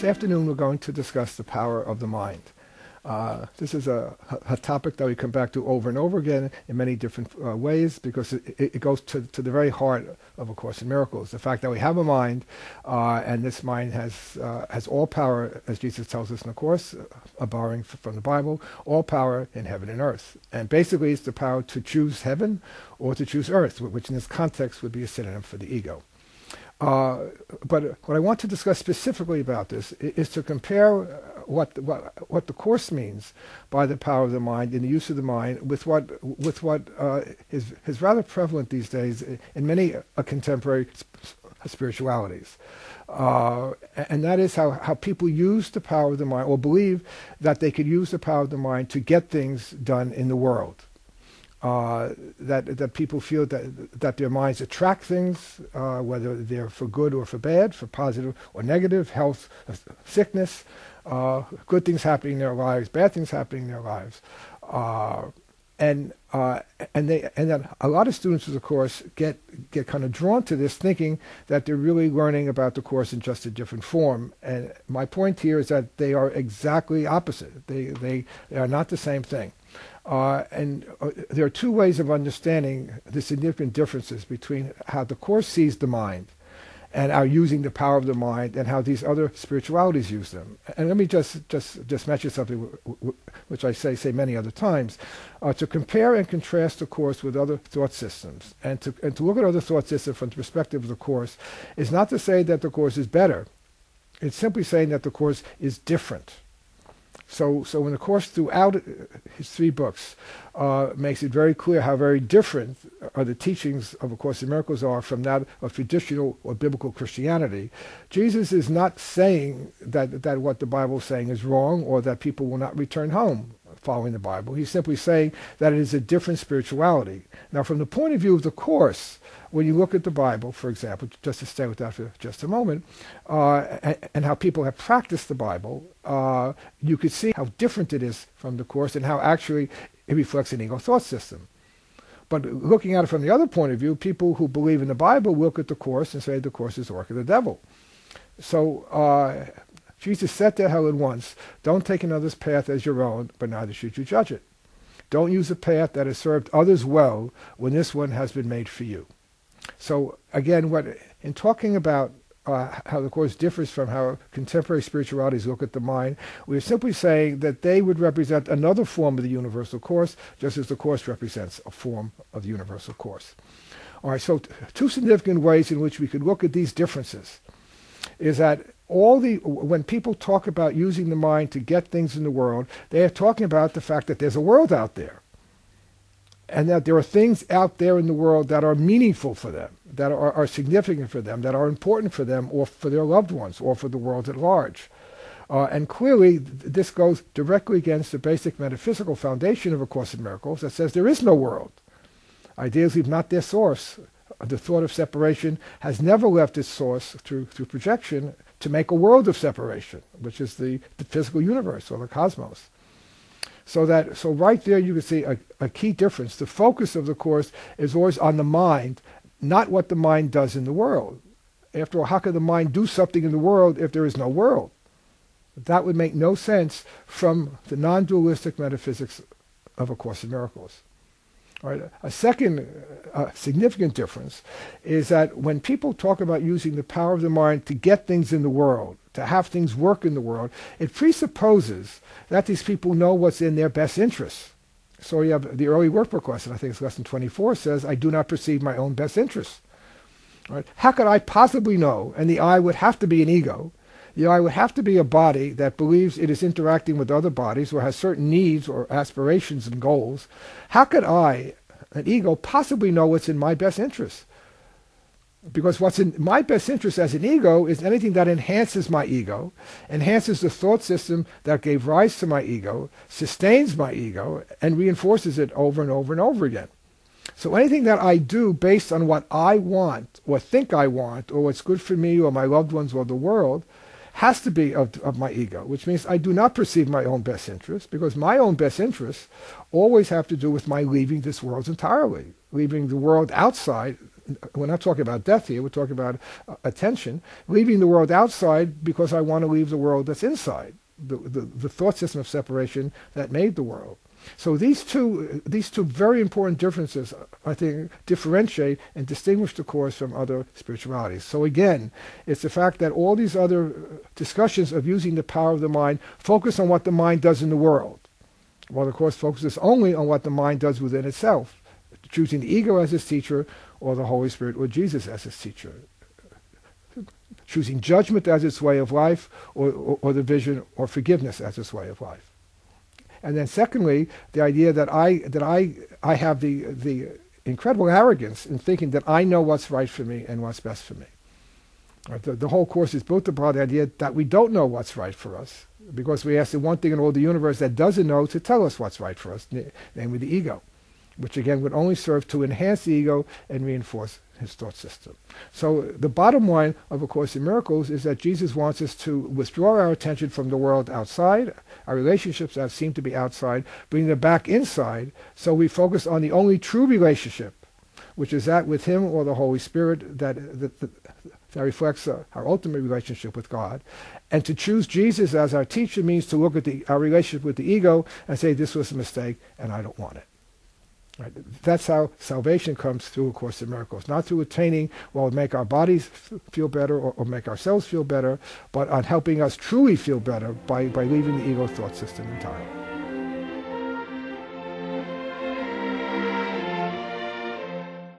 This afternoon we're going to discuss the power of the mind. This is a topic that we come back to over and over again in many different ways, because it goes to the very heart of A Course in Miracles. The fact that we have a mind, and this mind has all power, as Jesus tells us in the Course, borrowing from the Bible, all power in heaven and earth. And basically it's the power to choose heaven or to choose earth, which in this context would be a synonym for the ego. But what I want to discuss specifically about this is to compare what the Course means by the power of the mind and the use of the mind with what is rather prevalent these days in many contemporary spiritualities. And that is how people use the power of the mind, or believe that they could use the power of the mind to get things done in the world. That people feel that their minds attract things, whether they're for good or for bad, for positive or negative, health, sickness, good things happening in their lives, bad things happening in their lives, and then a lot of students of the Course get kind of drawn to this, thinking that they're really learning about the Course in just a different form. And my point here is that they are exactly opposite. They are not the same thing. And there are two ways of understanding the significant differences between how the Course sees the mind and our using the power of the mind, and how these other spiritualities use them. And let me just mention something which I say many other times, to compare and contrast the Course with other thought systems, and to look at other thought systems from the perspective of the Course is not to say that the Course is better. It's simply saying that the Course is different. So when the Course throughout his 3 books makes it very clear how very different the teachings of A Course in Miracles are from that of traditional or biblical Christianity, Jesus is not saying that what the Bible is saying is wrong, or that people will not return home following the Bible. He's simply saying that it is a different spirituality. Now, from the point of view of the Course, when you look at the Bible, for example, just to stay with that for just a moment, and how people have practiced the Bible, you could see how different it is from the Course, and how actually it reflects an ego thought system. But looking at it from the other point of view, people who believe in the Bible look at the Course and say the Course is the work of the devil. So Jesus said to Helen once, "Don't take another's path as your own, but neither should you judge it. Don't use a path that has served others well when this one has been made for you." So again, in talking about how the Course differs from how contemporary spiritualities look at the mind, we're simply saying that they would represent another form of the universal Course, just as the Course represents a form of the universal Course. All right, so 2 significant ways in which we could look at these differences is that when people talk about using the mind to get things in the world, they are talking about the fact that there's a world out there, and that there are things out there in the world that are meaningful for them, that are significant for them, that are important for them, or for their loved ones, or for the world at large. And clearly, this goes directly against the basic metaphysical foundation of A Course in Miracles that says there is no world. Ideas leave not their source. The thought of separation has never left its source through projection to make a world of separation, which is the physical universe, or the cosmos. So right there you can see a key difference. The focus of the Course is always on the mind, not what the mind does in the world. After all, how can the mind do something in the world if there is no world? That would make no sense from the non-dualistic metaphysics of A Course in Miracles. All right. A second significant difference is that when people talk about using the power of the mind to get things in the world, to have things work in the world, it presupposes that these people know what's in their best interests. So you have the early workbook lesson, I think it's lesson 24, says, "I do not perceive my own best interests." All right. How could I possibly know? And the I would have to be an ego. The I would have to be a body that believes it is interacting with other bodies, or has certain needs or aspirations and goals. How could I, an ego, possibly know what's in my best interest? Because what's in my best interest as an ego is anything that enhances my ego, enhances the thought system that gave rise to my ego, sustains my ego, and reinforces it over and over and over again. So anything that I do based on what I want, or think I want, or what's good for me, or my loved ones, or the world, has to be of my ego, which means I do not perceive my own best interests, because my own best interests always have to do with my leaving this world entirely, leaving the world outside, we're not talking about death here, we're talking about attention, leaving the world outside because I want to leave the world that's inside, the thought system of separation that made the world. So these two very important differences, I think, differentiate and distinguish the Course from other spiritualities. So again, it's the fact that all these other discussions of using the power of the mind focus on what the mind does in the world, while the Course focuses only on what the mind does within itself, choosing the ego as its teacher or the Holy Spirit or Jesus as its teacher, choosing judgment as its way of life or the vision or forgiveness as its way of life. And then secondly, the idea that I have the incredible arrogance in thinking that I know what's right for me and what's best for me. Right? The whole Course is built upon the idea that we don't know what's right for us, because we ask the one thing in all the universe that doesn't know to tell us what's right for us, namely the ego, which again would only serve to enhance the ego and reinforce his thought system. So the bottom line of A Course in Miracles is that Jesus wants us to withdraw our attention from the world outside, our relationships that seem to be outside, bring them back inside, so we focus on the only true relationship, which is that with him or the Holy Spirit that reflects our ultimate relationship with God. And to choose Jesus as our teacher means to look at our relationship with the ego and say, this was a mistake and I don't want it. Right? That's how salvation comes through A Course in Miracles. Not through attaining what will make our bodies feel better or make ourselves feel better, but on helping us truly feel better by leaving the ego thought system entirely.